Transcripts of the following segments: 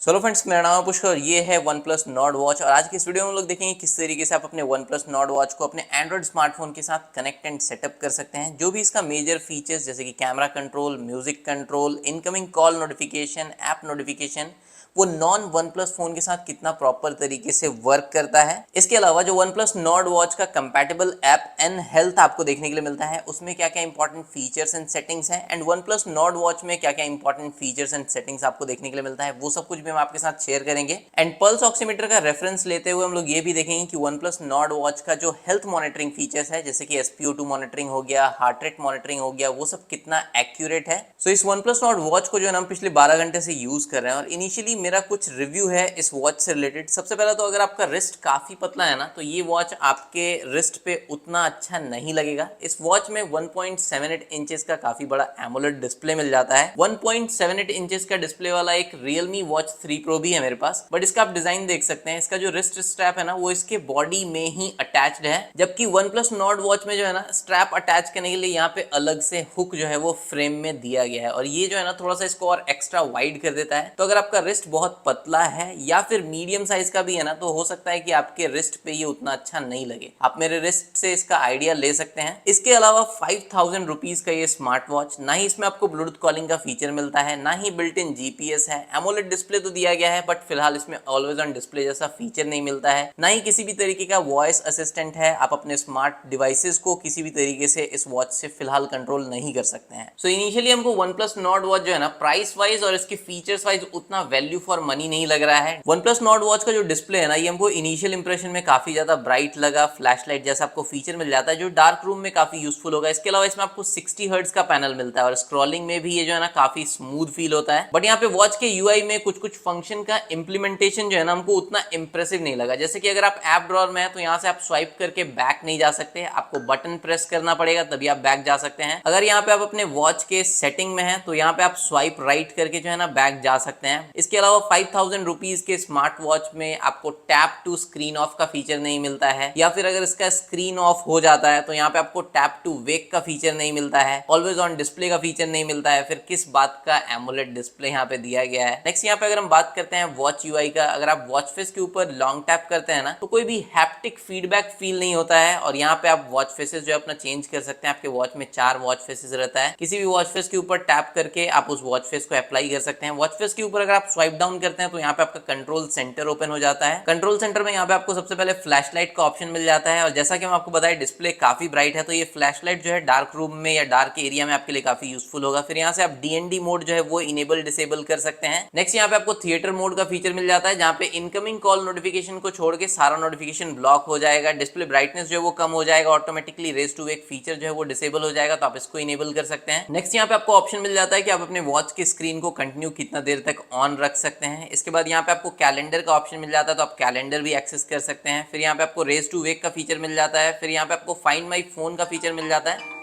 Solo friends, मेरा नाम है पुष्कर और ये है वन प्लस नॉर्ड वॉच। और आज की इस वीडियो में हम लोग देखेंगे किस तरीके से आप अपने वन प्लस नॉर्ड वॉच को अपने एंड्रॉइड स्मार्टफोन के साथ कनेक्ट एंड सेटअप कर सकते हैं। जो भी इसका मेजर फीचर्स जैसे कि camera control, music control, incoming call notification, app notification, वो नॉन वन प्लस फोन के साथ कितना प्रॉपर तरीके से वर्क करता है। इसके अलावा जो वन प्लस नॉर्ड वॉच का कंपैटिबल ऐप एन हेल्थ आपको देखने के लिए मिलता है, उसमें क्या क्या इंपॉर्टेंट फीचर्स एंड सेटिंग्स हैं, and one plus Nord watch में क्या क्या इंपॉर्टेंट फीचर्स एंड सेटिंग्स आपको देखने के लिए मिलता है, वो सब कुछ भी हम आपके साथ शेयर करेंगे। एंड पल्स ऑक्सीमीटर का रेफरेंस लेते हुए हम लोग ये भी देखेंगे कि वन प्लस नॉर्ड वॉच का जो हेल्थ मॉनिटरिंग फीचर्स है, जैसे कि SpO2 मॉनिटरिंग हो गया, हार्ट रेट मॉनिटरिंग हो गया, वो सब कितना एक्यूरेट है। सो इस वन प्लस नॉर्ड वॉच को जो है ना हम पिछले 12 घंटे से यूज कर रहे हैं और इनिशियली मेरा कुछ रिव्यू है इस वॉच से रिलेटेड। सबसे पहला तो अगर आपका रिस्ट काफी पतला है ना, तो ये वॉच आपके रिस्ट पे उतना अच्छा नहीं लगेगा। इस वॉच में 1.78 इंचेस का काफी बड़ा एमोलेड डिस्प्ले मिल जाता है। 1.78 इंचेस का डिस्प्ले वाला एक Realme Watch 3 Pro भी है मेरे पास, बट इसका आप डिजाइन देख सकते हैं। इसका जो रिस्ट स्ट्रैप है ना, वो इसके बॉडी में ही अटैच्ड है, जबकि वन प्लस नॉर्ड वॉच में जो है ना, स्ट्रैप अटैच करने के लिए यहाँ पे अलग से हुक जो है वो फ्रेम में दिया गया है, और ये जो है ना थोड़ा सा इसको और एक्स्ट्रा वाइड कर देता है। तो अगर आपका रिस्ट बहुत पतला है या फिर मीडियम साइज का भी है ना, तो हो सकता है कि आपके रिस्ट पे ये उतना अच्छा नहीं लगे। आप मेरे रिस्ट से इसका आइडिया ले सकते हैं। इसके अलावा 5000 रुपीज का ये स्मार्ट वॉच, ना ही इसमें आपको ब्लूटूथ कॉलिंग का फीचर मिलता है, ना ही बिल्ट इन जीपीएस है। एमोलेड डिस्प्ले तो दिया गया है, बट फिलहाल इसमें ऑलवेज ऑन डिस्प्ले जैसा फीचर नहीं मिलता है, ना ही किसी भी तरीके का वॉइस असिस्टेंट है। आप अपने स्मार्ट डिवाइसेस को किसी भी तरीके से इस वॉच से फिलहाल कंट्रोल नहीं कर सकते हैं। सो इनिशियली हमको वन प्लस नॉर्ड वॉच जो है ना, प्राइस वाइज और इसके फीचर्स वाइज उतना वैल्यू फॉर मनी नहीं लग रहा है। वन प्लस नॉर्ड वॉच का जो डिस्प्ले है ना, ये हमको इनिशियल इंप्रेशन में काफी ज्यादा ब्राइट लगा। फ्लैशलाइट जैसा आपको फीचर मिल जाता है, जो डार्क रूम में काफी यूजफुल होगा। इसके अलावा इसमें आपको 60 हर्ट्ज का पैनल मिलता है और स्क्रॉलिंग में भी ये जो है ना काफी स्मूथ फील होता है। बट यहाँ पे वॉच के यूआई में कुछ कुछ फंक्शन का इंप्लीमेंटेशन जो है ना, हमको उतना इंप्रेसिव नहीं लगा। जैसे कि अगर आप ऐप ड्रॉअर में है, तो यहाँ से आप स्वाइप करके बैक नहीं जा सकते, आपको बटन प्रेस करना पड़ेगा तभी आप बैक जा सकते हैं। अगर यहाँ पे आप अपने वॉच के सेटिंग में है, तो यहाँ पे आप स्वाइप राइट करके जो है ना बैक जा सकते हैं। इसके अलावा 5000 रुपीज के स्मार्ट वॉच में आपको टैप टू स्क्रीन ऑफ का फीचर नहीं मिलता है, या फिर अगर इसका स्क्रीन ऑफ हो जाता है तो यहाँ पे आपको टैप टू वेक का फीचर नहीं मिलता है, ऑलवेज ऑन डिस्प्ले का फीचर नहीं मिलता है। फिर किस बात का एमोलेड डिस्प्ले यहाँ पे दिया गया है। नेक्स्ट यहाँ पे अगर हम बात करते हैं वॉच यूआई का, अगर आप वॉच फेस के ऊपर लॉन्ग टैप करते हैं ना, तो कोई भी हैप्टिक फीडबैक फील नहीं होता है। और यहाँ पे आप वॉच फेसेस जो अपना चेंज कर सकते हैं। आपके वॉच में 4 वॉच फेसेस रहता है, किसी भी वॉच फेस के ऊपर टैप करके आप उस वॉच फेस को अप्लाई कर सकते हैं। वॉच फेस के ऊपर अगर आप स्वाइप डाउन करते हैं, तो यहाँ पे आपका कंट्रोल सेंटर ओपन हो जाता है। कंट्रोल सेंटर में यहाँ पे आपको सबसे पहले फ्लैशलाइट का ऑप्शन मिल जाता है, और जैसा कि हम आपको बताएं डिस्प्ले काफी ब्राइट है, तो ये फ्लैशलाइट जो है डार्क रूम में या डार्क एरिया में आपके लिए काफी यूजफुल होगा। फिर यहाँ से आप डीएनडी मोड जो है वो इनेबल डिसेबल कर सकते हैं। नेक्स्ट यहाँ पे आपको थिएटर मोड का फीचर मिल जाता है, जहाँ पे इनकमिंग कॉल नोटिफिकेशन को छोड़ के सारा नोटिफिकेशन ब्लॉक हो जाएगा। डिस्प्ले ब्राइटनेस जो है वो कम हो जाएगा, automatically raise to wake feature जो है वो डिसेबल हो जाएगा, तो आप इसको इनेबल कर सकते हैं। नेक्स्ट यहाँ पे आपको ऑप्शन मिल जाता है कि आप अपने वॉच की स्क्रीन को कंटिन्यू कितना देर तक ऑन रख सकते हैं। इसके बाद यहाँ पे आपको कैलेंडर का ऑप्शन मिल जाता है, तो आप कैलेंडर भी एक्सेस कर सकते हैं। फिर यहाँ पे आपको रेज टू वेक का फीचर मिल जाता है। फिर यहाँ पे आपको फाइंड माई फोन का फीचर मिल जाता है,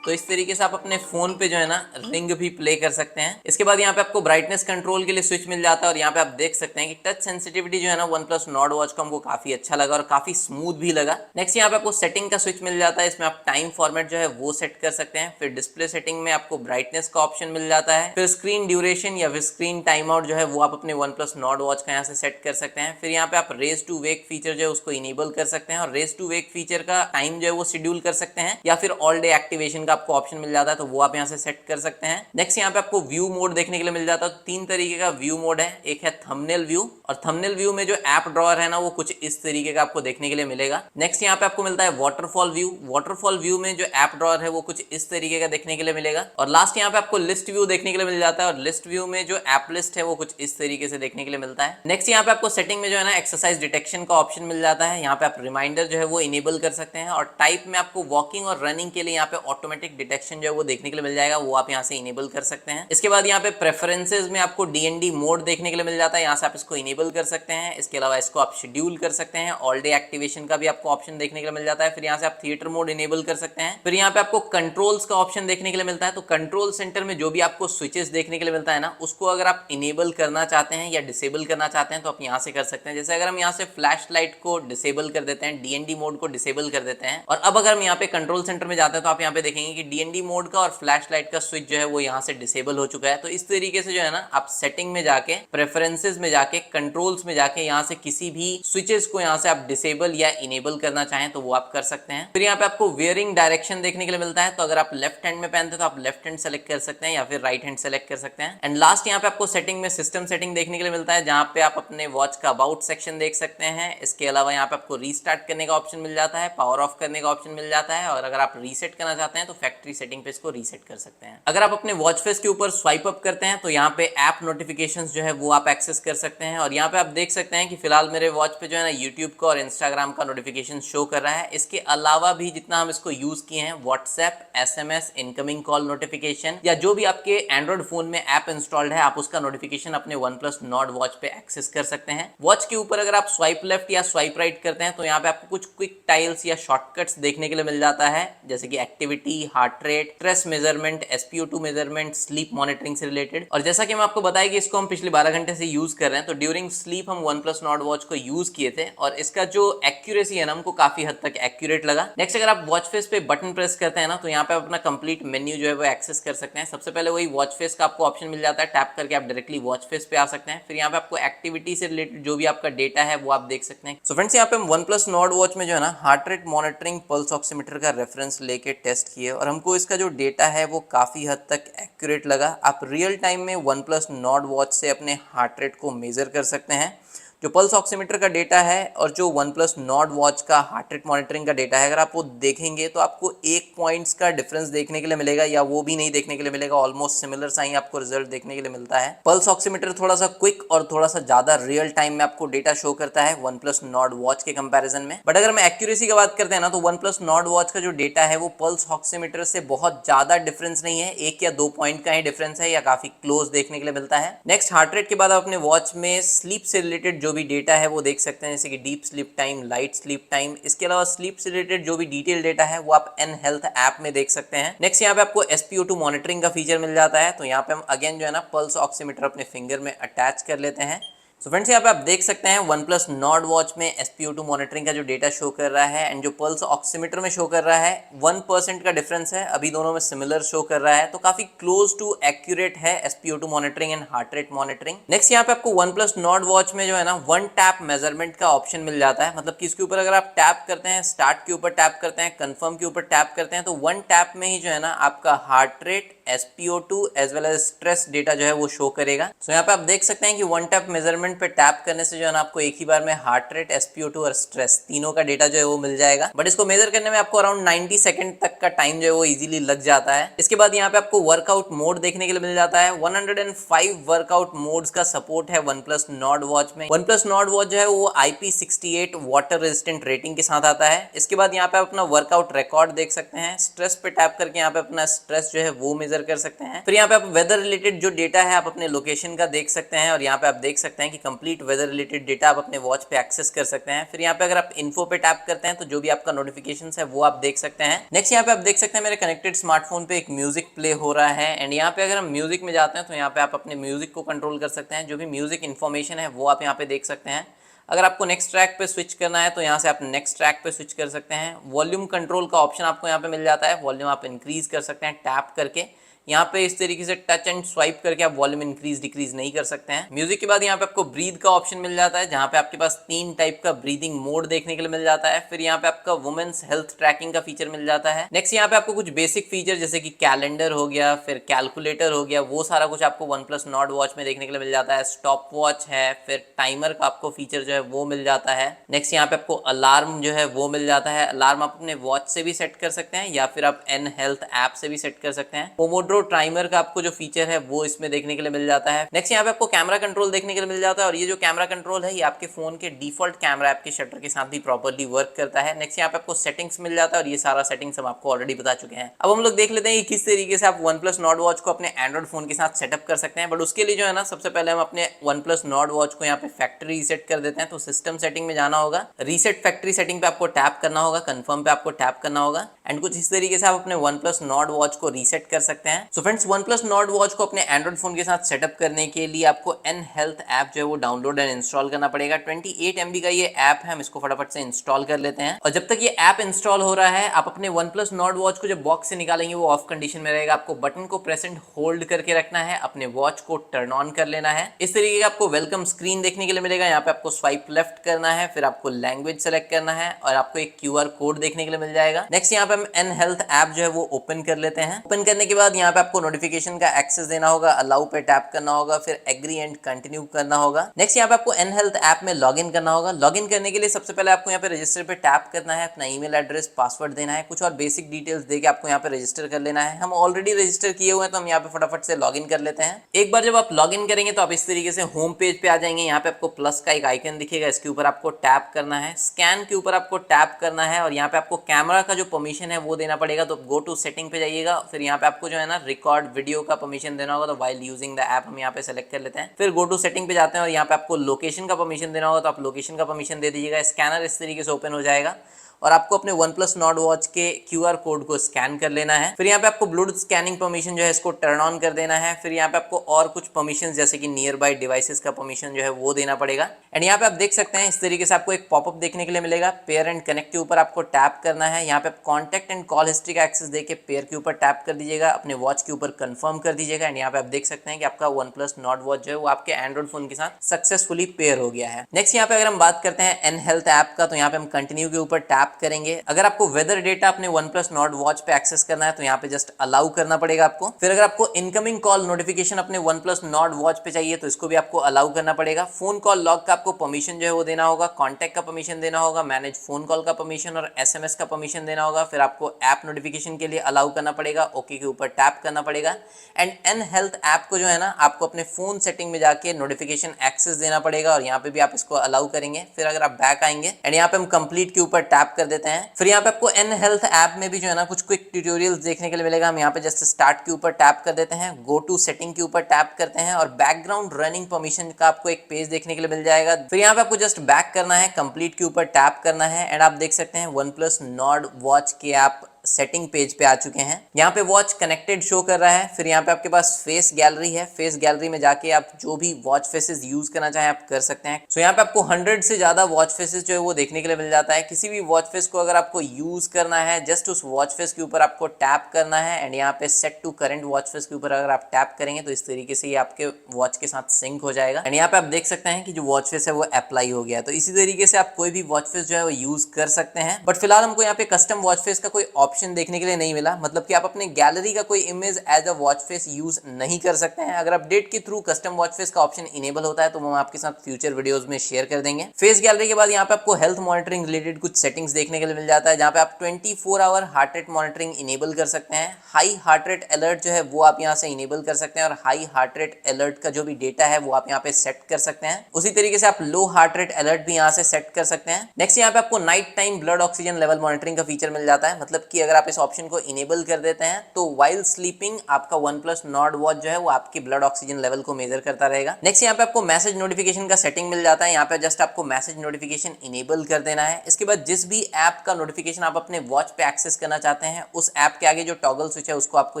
तो इस तरीके से आप अपने फोन पे जो है ना रिंग भी प्ले कर सकते हैं। इसके बाद यहाँ पे आपको ब्राइटनेस कंट्रोल के लिए स्विच मिल जाता है, और यहाँ पे आप देख सकते हैं कि टच सेंसिटिविटी जो है ना वन प्लस नॉर्ड वॉच को हमको काफी अच्छा लगा और काफी स्मूथ भी लगा। नेक्स्ट यहाँ पे आपको सेटिंग का स्विच मिल जाता है, इसमें आप टाइम फॉर्मेट जो है वो सेट कर सकते हैं। फिर डिस्प्ले सेटिंग में आपको ब्राइटनेस का ऑप्शन मिल जाता है। फिर स्क्रीन ड्यूरेशन या फिर स्क्रीन टाइम आउट जो है वो आप अपने वन प्लस नॉर्ड वॉच का यहाँ से सेट कर सकते हैं। फिर यहाँ पे आप रेज टू वेक फीचर जो है उसको इनेबल कर सकते हैं, और रेज टू वेक फीचर का टाइम जो है वो शेड्यूल कर सकते हैं, या फिर ऑल डे एक्टिवेशन का आपको ऑप्शन मिल जाता है, तो वो आप यहाँ से सेट कर सकते हैं। नेक्स्ट यहाँ पे आपको व्यू मोड देखने के लिए मिल जाता है। 3 तरीके का व्यू मोड है, एक है थंबनेल व्यू, और थंबनेल व्यू में जो ऐप ड्रॉअर है ना वो कुछ इस तरीके का आपको देखने के लिए मिलेगा। नेक्स्ट यहाँ पे आपको मिलता है वाटरफॉल व्यू। वाटरफॉल व्यू में जो ऐप ड्रॉअर है वो कुछ इस तरीके का देखने के लिए मिलेगा। और लास्ट यहाँ पे आपको लिस्ट व्यू देखने के लिए मिल जाता है, और लिस्ट व्यू में जो ऐप लिस्ट है वो कुछ इस तरीके से देखने के लिए मिलता है। नेक्स्ट यहाँ पे आपको सेटिंग में जो है ना एक्सरसाइज डिटेक्शन का ऑप्शन मिल जाता है, यहाँ पे आप रिमाइंडर जो है वो इनेबल कर सकते हैं। और टाइप में आपको वॉकिंग और रनिंग के लिए यहाँ पे ऑटोमेटिक डिटेक्शन जो है वो देखने के लिए मिल जाएगा, वो आप यहाँ से इनेबल कर सकते हैं। इसके बाद यहाँ पे प्रेफरेंसेस में आपको डीएनडी मोड देखने के लिए मिल जाता है, यहाँ से आप इसको इनेबल कर सकते हैं। इसके अलावा इसको आप शेड्यूल कर सकते हैं। ऑल डे एक्टिवेशन का भी आपको ऑप्शन देखने के लिए मिल जाता है। फिर यहाँ से आप थिएटर मोड इनेबल कर सकते हैं। फिर यहाँ पे आपको कंट्रोल्स का ऑप्शन देखने के लिए मिलता है, तो कंट्रोल सेंटर में जो भी आपको स्विचेस देखने के लिए मिलता है ना, उसको अगर आप इनेबल करना चाहते हैं या डिसेबल करना चाहते हैं, तो आप यहाँ से कर सकते हैं। जैसे अगर हम यहाँ से फ्लैश लाइट को डिसेबल कर देते हैं, डीएनडी मोड को डिसेबल कर देते हैं, और अब अगर हम यहाँ पे कंट्रोल सेंटर में जाते हैं, तो आप यहाँ पे देखेंगे कि डीएनडी मोड का और फ्लैश लाइट का स्विच जो है वो यहाँ से डिसेबल हो चुका है। तो इस तरीके से जो है ना आप सेटिंग में जाके, प्रेफरेंसेस में जाके, कंट्रोल्स में जाके यहाँ से किसी भी स्विचेस को यहाँ से आप डिसेबल या इनेबल करना चाहें तो वो आप कर सकते हैं। फिर यहाँ पे आपको वेयरिंग डायरेक्शन देखने के लिए मिलता है, तो अगर आप लेफ्ट हैंड में पहनते हैं तो आप लेफ्ट हैंड सेलेक्ट कर सकते हैं या फिर राइट हैंड सेलेक्ट कर सकते हैं। एंड लास्ट यहाँ पे आपको सेटिंग में सिस्टम सेटिंग देखने के लिए मिलता है, जहाँ पे आप अपने वॉच का अबाउट सेक्शन देख सकते हैं। इसके अलावा यहाँ पे आपको रीस्टार्ट करने का ऑप्शन मिल जाता है, पावर ऑफ करने का ऑप्शन मिल जाता है, और अगर आप रीसेट करना चाहते हैं तो फैक्ट्री सेटिंग पे इसको रीसेट कर सकते हैं। अगर आप अपने वॉच फेस के ऊपर स्वाइप अप करते हैं तो यहाँ पे ऐप नोटिफिकेशंस जो है वो आप एक्सेस कर सकते हैं, और यहाँ पे आप देख सकते हैं कि फिलहाल मेरे वॉच पे जो है ना यूट्यूब का और इंस्टाग्राम का नोटिफिकेशन शो कर रहा है। इसके अलावा भी जितना हम इसको यूज किए हैं, WhatsApp, SMS, incoming call notification, या जो भी आपके एंड्रॉइड फोन में ऐप इंस्टॉल्ड है, आप उसका नोटिफिकेशन अपने OnePlus Nord वॉच पे एक्सेस कर सकते हैं। वॉच के ऊपर अगर आप स्वाइप लेफ्ट या स्वाइप राइट करते हैं तो यहाँ पे आपको कुछ क्विक टाइल्स या शॉर्टकट्स देखने के लिए मिल जाता है, जैसे कि activity, heart rate, stress measurement, SpO2 measurement, sleep monitoring से रिलेटेड। और जैसा कि मैं आपको बताया कि इसको हम पिछले 12 घंटे से यूज कर रहे हैं, तो ड्यूरिंग स्लीप हम OnePlus Nord वॉच को यूज किए थे और इसका जो एक्यूरेसी है ना हमको काफी हद तक एक्यूरेट लगा। नेक्स्ट अगर आप वॉच फेस पे बटन प्रेस करते हैं ना तो यहाँ पे आप अपना कंप्लीट मेन्यू जो है वो एक्सेस कर सकते हैं। सबसे पहले वही वॉच फेस का आपको ऑप्शन मिल जाता है, टैप करके आप डायरेक्टली वॉच फेस पे आ सकते हैं। फिर यहाँ पे आपको एक्टिविटी से रिलेटेड जो भी आपका डेटा है वो आप देख सकते हैं। सो फ्रेंड्स, यहाँ पे हम OnePlus Nord वॉच में जो है ना heart rate monitoring, pulse oximeter का रेफरेंस लेके टेस्ट किए और हमको इसका जो डेटा है वो काफी हद तक एक्यूरेट लगा। आप रियल टाइम में OnePlus Nord वॉच से अपने हार्ट रेट को मेजर कर सकते हैं। जो पल्स ऑक्सीमीटर का डेटा है और जो OnePlus Nord वॉच का हार्ट रेट मॉनिटरिंग का डेटा है, अगर आप वो देखेंगे तो आपको 1 पॉइंट्स का डिफरेंस देखने के लिए मिलेगा, या वो भी नहीं देखने के लिए मिलेगा, ऑलमोस्ट सिमिलर सा ही आपको रिजल्ट देखने के लिए मिलता है। पल्स ऑक्सीमीटर थोड़ा सा क्विक और थोड़ा सा ज्यादा रियल टाइम में आपको डेटा शो करता है OnePlus Nord वॉच के कंपैरिजन में। बट अगर हम एक्यूरेसी की बात करते हैं ना तो OnePlus Nord वॉच का जो डेटा है वो पल्स ऑक्सीमीटर से बहुत ज्यादा डिफरेंस नहीं है, 1 या 2 पॉइंट का ही डिफरेंस है, या काफी क्लोज देखने के लिए मिलता है। नेक्स्ट, हार्ट रेट के बाद आप अपने वॉच में स्लीप से रिलेटेड जो भी डेटा है वो देख सकते हैं, जैसे कि deep sleep time, light sleep time. इसके अलावा स्लीप से रिलेटेड जो भी डिटेल डेटा है वो आप एन हेल्थ ऐप में देख सकते हैं। नेक्स्ट, यहाँ पे आपको SpO2 मॉनिटरिंग का फीचर मिल जाता है, तो यहाँ पे हम अगेन जो है ना पल्स ऑक्सीमीटर अपने फिंगर में अटैच कर लेते हैं। सो फ्रेंड्स, यहाँ पे आप देख सकते हैं OnePlus Nord वॉच में SpO2 मॉनिटरिंग का जो डेटा शो कर रहा है एंड जो पल्स ऑक्सीमीटर में शो कर रहा है 1% का डिफरेंस है, अभी दोनों में सिमिलर शो कर रहा है, तो काफी क्लोज टू एक्यूरेट है SpO2 monitoring and heart rate monitoring. Next, यहाँ पे आपको OnePlus Nord वॉच में जो है ना वन टैप मेजरमेंट का ऑप्शन मिल जाता है, मतलब कि इसके ऊपर अगर आप टैप करते हैं, स्टार्ट के ऊपर टैप करते हैं, कंफर्म के ऊपर टैप करते हैं, तो वन टैप में ही जो है ना आपका heart rate, SpO2 as well as stress data जो है वो शो करेगा। सो यहाँ पे आप देख सकते हैं कि वन टैप मेजरमेंट पे टैप करने से जो है ना आपको एक ही बार में हार्ट रेट, SpO2 और स्ट्रेस तीनों का डेटा जो है वो मिल जाएगा। बट इसको मेजर करने में आपको अराउंड 90 सेकंड तक का टाइम जो है वो इजीली लग जाता है। इसके बाद यहाँ पे आपको वर्कआउट मोड देखने के लिए मिल जाता है। 105 वर्कआउट मोड्स का सपोर्ट है OnePlus Nord वॉच में। OnePlus Nord वॉच जो है वो IP68 वाटर रेजिस्टेंट रेटिंग के साथ आता है। इसके बाद यहाँ पे आप अपना वर्कआउट रिकॉर्ड देख सकते हैं। स्ट्रेस पे टैप करके यहाँ पे अपना स्ट्रेस जो है वो मेजर कर सकते हैं। फिर यहाँ पे आप वेदर रिलेटेड जो डेटा है आप अपने लोकेशन का देख सकते हैं, और यहाँ पे आप देख सकते हैं कि कंप्लीट वेदर रिलेटेड डेटा आप अपने वॉच पे एक्सेस कर सकते हैं। फिर यहाँ पे अगर आप इन्फो पे टैप करते हैं तो जो भी आपका नोटिफिकेशंस है वो आप देख सकते हैं। नेक्स्ट, यहाँ पे आप देख सकते हैं मेरे कनेक्टेड स्मार्टफोन पे एक म्यूजिक प्ले हो रहा है, एंड यहाँ पे अगर हम म्यूजिक में जाते हैं तो यहाँ पे आप अपने म्यूजिक को कंट्रोल कर सकते हैं। जो भी म्यूजिक इन्फॉर्मेशन है वो आप यहाँ पे देख सकते हैं। अगर आपको नेक्स्ट ट्रैक पे स्विच करना है तो यहाँ से आप नेक्स्ट ट्रैक पे स्विच कर सकते हैं। वॉल्यूम कंट्रोल का ऑप्शन आपको यहाँ पे मिल जाता है, वॉल्यूम आप इंक्रीज कर सकते हैं टैप करके। यहाँ पे इस तरीके से टच एंड स्वाइप करके आप वॉल्यूम इंक्रीज डिक्रीज नहीं कर सकते हैं। म्यूजिक के बाद यहाँ पे आपको ब्रीथ का ऑप्शन मिल जाता है, जहाँ पे आपके पास 3 टाइप का ब्रीदिंग मोड देखने के लिए मिल जाता है। फिर यहाँ पे आपका वुमेन्स हेल्थ ट्रैकिंग का फीचर मिल जाता है। नेक्स्ट, यहाँ पे आपको कुछ बेसिक फीचर जैसे कि कैलेंडर हो गया, फिर कैलकुलेटर हो गया, वो सारा कुछ आपको OnePlus Nord वॉच में देखने के लिए मिल जाता है। स्टॉप वॉच है, फिर टाइमर का आपको फीचर जो है वो मिल जाता है। नेक्स्ट, यहाँ पे आपको अलार्म जो है वो मिल जाता है। अलार्म आप अपने वॉच से भी सेट कर सकते हैं या फिर आप एन हेल्थ ऐप से भी सेट कर सकते हैं। पोमोड्रो टाइमर का आपको जो फीचर है वो इसमें देखने के लिए मिल जाता है। नेक्स्ट, यहाँ पे आपको कैमरा कंट्रोल देखने के लिए मिल जाता है, और ये जो कैमरा कंट्रोल है ये आपके फोन के डिफॉल्ट कैमरा ऐप के शटर के साथ भी प्रॉपर्ली वर्क करता है। नेक्स्ट, यहाँ पे आपको सेटिंग्स मिल जाता है, और ये सारा सेटिंग्स हम आपको ऑलरेडी बता चुके हैं। अब हम लोग देख लेते हैं कि किस तरीके से आप OnePlus Nord वॉच को अपने एंड्रॉइड फोन के साथ सेटअप कर सकते हैं। बट उसके लिए जो है ना सबसे पहले हम अपने OnePlus Nord वॉच को यहाँ पे फैक्ट्री रीसेट कर देते हैं। तो सिस्टम सेटिंग में जाना होगा, रीसेट फैक्ट्री सेटिंग पे आपको टैप करना होगा, कंफर्म पे आपको टैप करना होगा, एंड कुछ इस तरीके से आप अपने OnePlus Nord वॉच को रीसेट कर सकते हैं। So friends, OnePlus Nord watch को अपने एंड्रॉइड फोन के साथ सेटअप करने के लिए आपको एन हेल्थ ऐप जो है वो डाउनलोड एंड इंस्टॉल करना पड़ेगा। 28 MB का ये ऐप है, हम इसको फटाफट से इंस्टॉल कर लेते हैं। और जब तक ये ऐप इंस्टॉल हो रहा है, आप अपने OnePlus Nord वॉच को जब बॉक्स से निकालेंगे वो ऑफ कंडीशन में रहेगा। आपको बटन को प्रेस एंड होल्ड करके रखना है, अपने वॉच को टर्न ऑन कर लेना है। इस तरीके का आपको वेलकम स्क्रीन देखने के लिए मिलेगा। यहाँ पे आपको स्वाइप लेफ्ट करना है, फिर आपको लैंग्वेज सेलेक्ट करना है और आपको एक QR कोड देखने के लिए मिल जाएगा। नेक्स्ट यहाँ पे हम एन हेल्थ ऐप जो है वो ओपन कर लेते हैं। ओपन करने के बाद यहाँ पे आपको नोटिफिकेशन का एक्सेस देना होगा, अलाउ पे टैप करना होगा, फिर एग्री एंड कंटिन्यू करना होगा। नेक्स्ट यहाँ पे आपको एन हेल्थ ऐप में लॉगिन करना होगा। लॉगिन करने के लिए सबसे पहले आपको यहाँ पे रजिस्टर पे टैप करना है, अपना ईमेल एड्रेस, पासवर्ड देना है, कुछ और बेसिक डिटेल्स देके आपको यहाँ पे रजिस्टर कर लेना है। हम ऑलरेडी रजिस्टर किए हुए हैं तो हम यहाँ पे फटाफट से लॉगिन कर लेते हैं। एक बार जब आप लॉगिन करेंगे तो आप इस तरीके से होम पेज पे आ जाएंगे। यहाँ पे आपको प्लस का एक आइकन दिखेगा, इसके ऊपर आपको टैप करना है, स्कैन के ऊपर आपको टैप करना है और यहाँ पे आपको कैमरा का जो परमिशन है वो देना पड़ेगा। तो गो टू सेटिंग पे जाइएगा, फिर यहाँ पे आपको जो है ना रिकॉर्ड वीडियो का परमिशन देना होगा। तो वाइल यूजिंग द ऐप हम यहाँ पे सेलेक्ट कर लेते हैं, फिर गो टू सेटिंग पे जाते हैं और यहाँ पे आपको लोकेशन का परमिशन देना होगा। तो आप लोकेशन का परमिशन दे दीजिएगा। स्कैनर इस तरीके से ओपन हो जाएगा और आपको अपने OnePlus Nord वॉच के QR कोड को स्कैन कर लेना है। फिर यहाँ पे आपको ब्लूटूथ स्कैनिंग परमिशन जो है इसको टर्न ऑन कर देना है। फिर यहाँ पे आपको और कुछ परमिशन जैसे कि नियर बाय डिवाइसेस का परमिशन जो है वो देना पड़ेगा। एंड यहाँ पे आप देख सकते हैं इस तरीके से आपको एक पॉपअप देखने के लिए मिलेगा। पेयर एंड कनेक्ट के ऊपर आपको टैप करना है। यहाँ पे आप कॉन्टैक्ट एंड कॉल हिस्ट्री का एक्सेस देके पेयर के ऊपर टैप कर दीजिएगा, अपने वॉच के ऊपर कंफर्म कर दीजिएगा। एंड यहाँ पे आप देख सकते हैं कि आपका OnePlus Nord वॉच जो है वो आपके एंड्रॉइड फोन के साथ सक्सेसफुली पेयर हो गया है। नेक्स्ट यहाँ पे अगर हम बात करते हैं एन हेल्थ ऐप का, तो यहाँ पे हम कंटिन्यू के ऊपर टैप करेंगे। अगर आपको वेदर डेटा अपने OnePlus Nord वॉच पे एक्सेस करना है तो यहाँ पे जस्ट अलाउ करना पड़ेगा आपको। फिर अगर आपको इनकमिंग कॉल नोटिफिकेशन अपने OnePlus Nord वॉच पे चाहिए तो इसको भी आपको अलाउ करना पड़ेगा। फोन कॉल लॉग का आपको परमिशन जो है वो देना होगा, कॉन्टैक्ट का परमिशन देना होगा, मैनेज फोन कॉल का परमिशन और SMS का परमिशन देना होगा। फिर आपको ऐप नोटिफिकेशन के लिए अलाउ करना पड़ेगा, ओके के ऊपर टैप करना पड़ेगा। एंड एन हेल्थ ऐप को जो है ना आपको अपने फोन सेटिंग में जाके नोटिफिकेशन एक्सेस देना पड़ेगा और यहाँ पे भी आप इसको अलाउ करेंगे। फिर अगर आप बैक आएंगे एंड यहाँ पे हम कंप्लीट के ऊपर टैप कर देते हैं। फिर यहाँ पे आपको एन हेल्थ ऐप में भी जो है ना कुछ क्विक ट्यूटोरियल्स देखने के लिए मिलेगा। हम यहाँ पे जस्ट स्टार्ट के ऊपर टैप कर देते हैं, गो टू सेटिंग के ऊपर टैप करते हैं और बैकग्राउंड रनिंग परमिशन का आपको एक पेज देखने के लिए मिल जाएगा। फिर यहाँ पे आपको जस्ट बैक करना है, कंप्लीट के ऊपर टैप करना है एंड आप देख सकते हैं OnePlus Nord वॉच के आप सेटिंग पेज पे आ चुके हैं। यहाँ पे वॉच कनेक्टेड शो कर रहा है। फिर यहाँ पे आपके पास फेस गैलरी है, फेस गैलरी में जाके आप जो भी वॉच फेसेस यूज करना चाहें आप कर सकते हैं। सो यहाँ पे आपको 100 से ज्यादा वॉच फेसेस जो है वो देखने के लिए मिल जाता है। किसी भी वॉच फेस को अगर आपको यूज करना है, जस्ट उस वॉच फेस के ऊपर आपको टैप करना है एंड यहाँ पे set to current watch face के ऊपर अगर आप टैप करेंगे तो इस तरीके से ये आपके वॉच के साथ सिंक हो जाएगा। एंड यहाँ पे आप देख सकते हैं कि जो वॉच फेस है वो अप्लाई हो गया। तो इसी तरीके से आप कोई भी वॉच फेस जो है वो यूज कर सकते हैं। बट फिलहाल हमको यहाँ पे कस्टम वॉच फेस का कोई ऑप्शन देखने के लिए नहीं मिला, मतलब कि आप अपने गैलरी का कोई image as a watch face use नहीं कर सकते हैं। अगर अपडेट के थ्रू कस्टम वॉच फेस का ऑप्शन इनेबल होता है तो वो हम आपके साथ फ्यूचर वीडियोस में शेयर कर देंगे। फेस गैलरी के बाद यहाँ पे आपको हेल्थ मॉनिटरिंग रिलेटेड कुछ सेटिंग्स देखने के लिए मिल जाता है, जहाँ पे आप 24 hour heart rate monitoring enable कर सकते हैं। हाई हार्ट रेट अलर्ट जो है वो आप यहाँ से इनेबल कर सकते हैं और हाई हार्ट रेट अलर्ट का जो भी डेटा है वो आप यहाँ पे सेट कर सकते हैं। उसी तरीके से आप लो हार्ट रेट अलर्ट भी यहाँ से सेट कर सकते हैं। नेक्स्ट यहाँ पे आपको night time blood oxygen level monitoring का फीचर मिल जाता है, मतलब कि अगर आप इस ऑप्शन को इनेबल कर देते हैं तो वाइल स्लीपिंग आपका OnePlus Nord वॉच जो है वो आपकी ब्लड ऑक्सीजन लेवल को मेजर करता रहेगा। नेक्स्ट यहाँ पे आपको मैसेज नोटिफिकेशन का सेटिंग मिल जाता है। यहाँ पे जस्ट आपको मैसेज नोटिफिकेशन इनेबल कर देना है। इसके बाद जिस भी ऐप का नोटिफिकेशन आप अपने वॉच पे एक्सेस करना चाहते हैं उस ऐप के आगे जो टॉगल स्विच है उसको आपको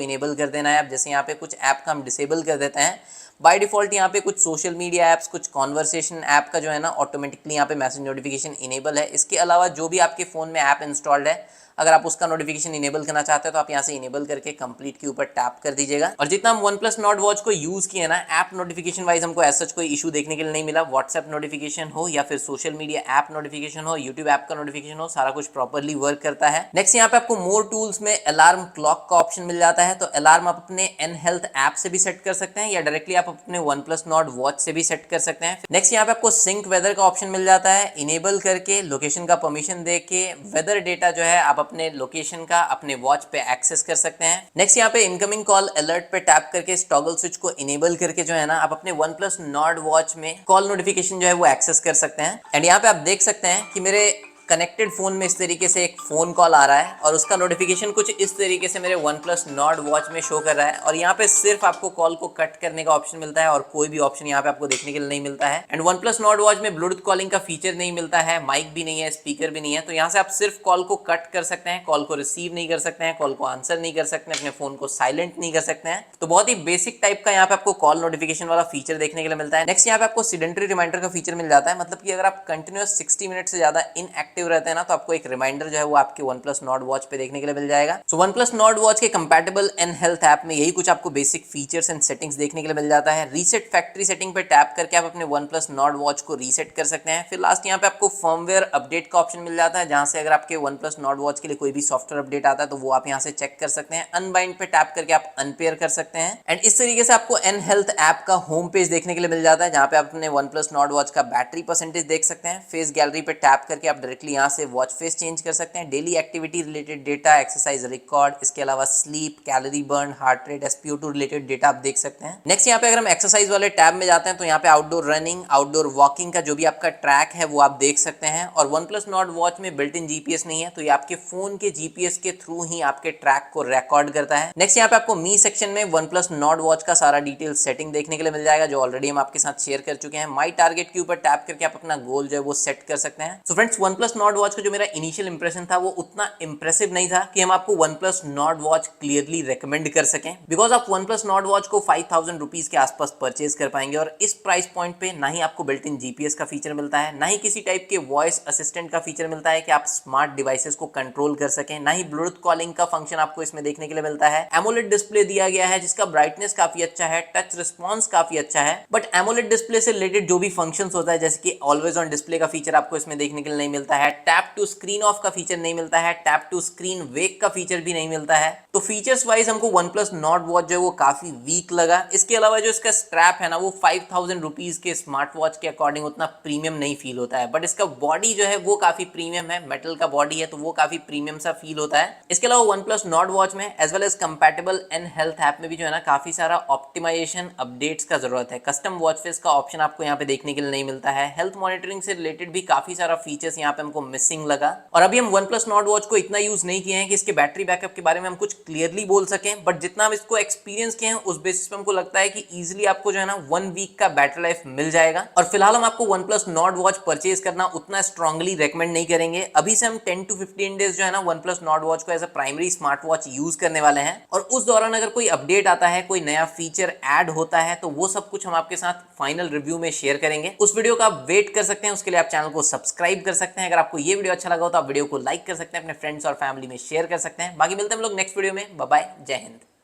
इनेबल कर देना है। अब जैसे यहाँ पे कुछ ऐप का हम डिसेबल कर देते हैं, बाय डिफॉल्ट यहाँ पे कुछ सोशल मीडिया ऐप्स, कुछ कॉन्वर्सेशन ऐप का जो है ना ऑटोमेटिकली यहाँ पे मैसेज नोटिफिकेशन इनेबल है। इसके अलावा जो भी आपके फोन में ऐप इंस्टॉल्ड है अगर आप उसका नोटिफिकेशन इनेबल करना चाहते हैं तो आप यहाँ से इनेबल करके कंप्लीट के ऊपर टैप कर दीजिएगा। और जितना हम OnePlus Nord वॉच को यूज किए ना, ऐप नोटिफिकेशन वाइज हमको ऐसा कोई इशू देखने के लिए नहीं मिला। व्हाट्सएप नोटिफिकेशन हो या फिर सोशल मीडिया ऐप नोटिफिकेशन हो, यूट्यूब ऐप का नोटिफिकेशन हो, सारा कुछ प्रॉपरली वर्क करता है। नेक्स्ट यहाँ पे आपको मोर टूल्स में अलार्म क्लॉक का ऑप्शन मिल जाता है। तो अलार्म आप अपने एन हेल्थ ऐप से भी सेट कर सकते हैं या डायरेक्टली आप अपने OnePlus Nord वॉच से भी सेट कर सकते हैं। नेक्स्ट यहाँ पे आपको सिंक वेदर का ऑप्शन मिल जाता है। इनेबल करके लोकेशन का परमिशन दे के वेदर डेटा जो है आप अपने लोकेशन का अपने वॉच पे एक्सेस कर सकते हैं। नेक्स्ट यहाँ पे इनकमिंग कॉल अलर्ट पे टैप करके इस टॉगल स्विच को इनेबल करके जो है ना आप अपने OnePlus Nord वॉच में कॉल नोटिफिकेशन जो है वो एक्सेस कर सकते हैं। एंड यहाँ पे आप देख सकते हैं कि मेरे कनेक्टेड फोन में इस तरीके से एक फोन कॉल आ रहा है और उसका नोटिफिकेशन कुछ इस तरीके से मेरे OnePlus Nord वॉच में शो कर रहा है और यहाँ पे सिर्फ आपको कॉल को कट करने का ऑप्शन मिलता है और कोई भी ऑप्शन यहाँ पे आपको देखने के लिए नहीं मिलता है। एंड OnePlus Nord वॉच में ब्लूटूथ कॉलिंग का फीचर नहीं मिलता है, माइक भी नहीं है, स्पीकर भी नहीं है। तो यहाँ से आप सिर्फ कॉल को कट कर सकते हैं, कॉल को रिसीव नहीं कर सकते हैं, कॉल को आंसर नहीं कर सकते हैं, अपने फोन को साइलेंट नहीं कर सकते हैं। तो बहुत ही बेसिक टाइप का यहाँ पे आपको कॉल नोटिफिकेशन वाला फीचर देखने के लिए मिलता है। नेक्स्ट यहाँ पे आपको सेडेंटरी रिमाइंडर का फीचर मिल जाता है, मतलब कि अगर आप कंटिन्यूअस 60 मिनट से ज्यादा इनएक्टिव रहते हैं ना, तो आपको एक रिमाइंडर जो है वो आपके OnePlus Nord वॉच पे देखने के लिए मिल जाएगा। सो OnePlus Nord वॉच के कंपैटिबल एंड हेल्थ ऐप में यही कुछ आपको बेसिक फीचर्स एंड सेटिंग्स देखने के लिए मिल जाता है। रीसेट फैक्ट्री सेटिंग पे टैप करके आप अपने OnePlus Nord वॉच को रीसेट कर सकते हैं। फिर लास्ट यहाँ पे आपको फर्मवेयर अपडेट का ऑप्शन मिल जाता है, जहां से अगर आपके OnePlus Nord वॉच के लिए कोई भी सॉफ्टवेयर अपडेट आता है तो वो आप यहाँ से चेक कर सकते हैं। अनबाइंड पे टैप करके आप अनपेयर कर सकते हैं। एंड इस तरीके से आपको एन हेल्थ ऐप का होम पेज देखने के लिए मिल जाता है, जहां पे आप अपने OnePlus Nord वॉच का बैटरी परसेंटेज देख सकते हैं। फेस गैलरी पे टैप करके आप डायरेक्टली यहाँ से वॉच फेस चेंज कर सकते हैं। Daily activity related data, exercise record, इसके अलावा sleep, calorie burn, heart rate, SpO2 related data आप देख सकते हैं। नेक्स्ट यहाँ पे अगर हम एक्सरसाइज वाले टैब में जाते हैं तो यहाँ पे आउटडोर रनिंग, आउटडोर वॉकिंग का जो भी आपका ट्रैक है वो आप देख सकते हैं। और OnePlus Nord वॉच में बिल्ट इन GPS नहीं है, तो ये आपके फोन के GPS के थ्रू ही आपके ट्रैक को रिकॉर्ड करता है। नेक्स्ट यहाँ पे आपको मी सेक्शन में OnePlus Nord वॉच का सारा डिटेल सेटिंग देखने के लिए मिल जाएगा, जो ऑलरेडी हम आपके साथ शेयर कर चुके हैं। माई टारगेट के ऊपर टैप करके आप अपना गोल जो है वो सेट कर सकते हैं। So friends, OnePlus Nord watch का जो मेरा इनिशियल इंप्रेशन था वो उतना इंप्रेसिव नहीं था कि हम आपको OnePlus Nord watch clearly recommend कर सकें, बिकॉज आप OnePlus Nord वॉच को 5000 रुपीज के आसपास परचेज कर पाएंगे और इस प्राइस पॉइंट पे ना ही आपको बिल्ट इन GPS का फीचर मिलता है, ना ही किसी टाइप के वॉइस असिस्टेंट का फीचर मिलता है कि आप स्मार्ट डिवाइसेस को कंट्रोल कर सकें, ना ही ब्लूटूथ कॉलिंग का फंक्शन आपको इसमें देखने के लिए मिलता है। एमोलेड डिस्प्ले दिया गया है जिसका ब्राइटनेस काफी अच्छा है, टच रिस्पॉन्स काफी अच्छा है, बट एमोलेड डिस्प्ले से रिलेटेड जो भी फंक्शंस होता है जैसे कि ऑलवेज ऑन डिस्प्ले का फीचर आपको इसमें देखने के लिए नहीं मिलता है, टैप टू स्क्रीन ऑफ का फीचर नहीं मिलता है, टैप टू स्क्रीन वेक का फीचर भी नहीं मिलता है। तो फीचर्स वाइज हमको OnePlus Nord वॉच जो है वो काफी वीक लगा। इसके अलावा जो इसका स्ट्रैप है ना, वो 5000 रुपीज के स्मार्ट वॉच के अकॉर्डिंग उतना प्रीमियम नहीं फील होता है, बट इसका बॉडी जो है वो काफी प्रीमियम है, मेटल का बॉडी है तो वो काफी प्रीमियम सा फील होता है। इसके अलावा OnePlus Nord वॉच में as well as compatible and health app में भी जो है ना काफी सारा ऑप्टिमाइजेशन अपडेट्स का जरूरत है। कस्टम वॉच फेस का ऑप्शन आपको यहाँ पे देखने के लिए नहीं मिलता है। हेल्थ मॉनिटरिंग से रिलेटेड भी काफी सारा फीचर्स यहाँ पे हमको मिसिंग लगा। और अभी हम OnePlus Nord वॉच को इतना यूज नहीं किए हैं कि इसके बैटरी बैकअप के बारे में हम कुछ क्लियरली बोल सकें, बट जितना हम इसको एक्सपीरियंस किए हैं उस बेसिस पे हमको लगता है कि इजिली आपको जो है ना 1 वीक का बैटरी लाइफ मिल जाएगा। और फिलहाल हम आपको OnePlus Nord वॉच परचेज करना उतना स्ट्रांगली रेकमेंड नहीं करेंगे। अभी से हम 10 to 15 डेज जो है ना OnePlus Nord वॉच को as a primary smart watch use करने वाले हैं, और उस दौरान अगर कोई अपडेट आता है, कोई नया फीचर ऐड होता है, तो वो सब कुछ हम आपके साथ फाइनल रिव्यू में शेयर करेंगे। उस वीडियो का आप वेट कर सकते हैं, उसके लिए आप चैनल को सब्सक्राइब कर सकते हैं। अगर आपको ये वीडियो अच्छा लगा हो तो आप वीडियो को लाइक कर सकते हैं, अपने फ्रेंड्स और फैमिली में शेयर कर सकते हैं। बाकी मिलते हैं हम लोग नेक्स्ट वीडियो में। बाय बाय, जय हिंद।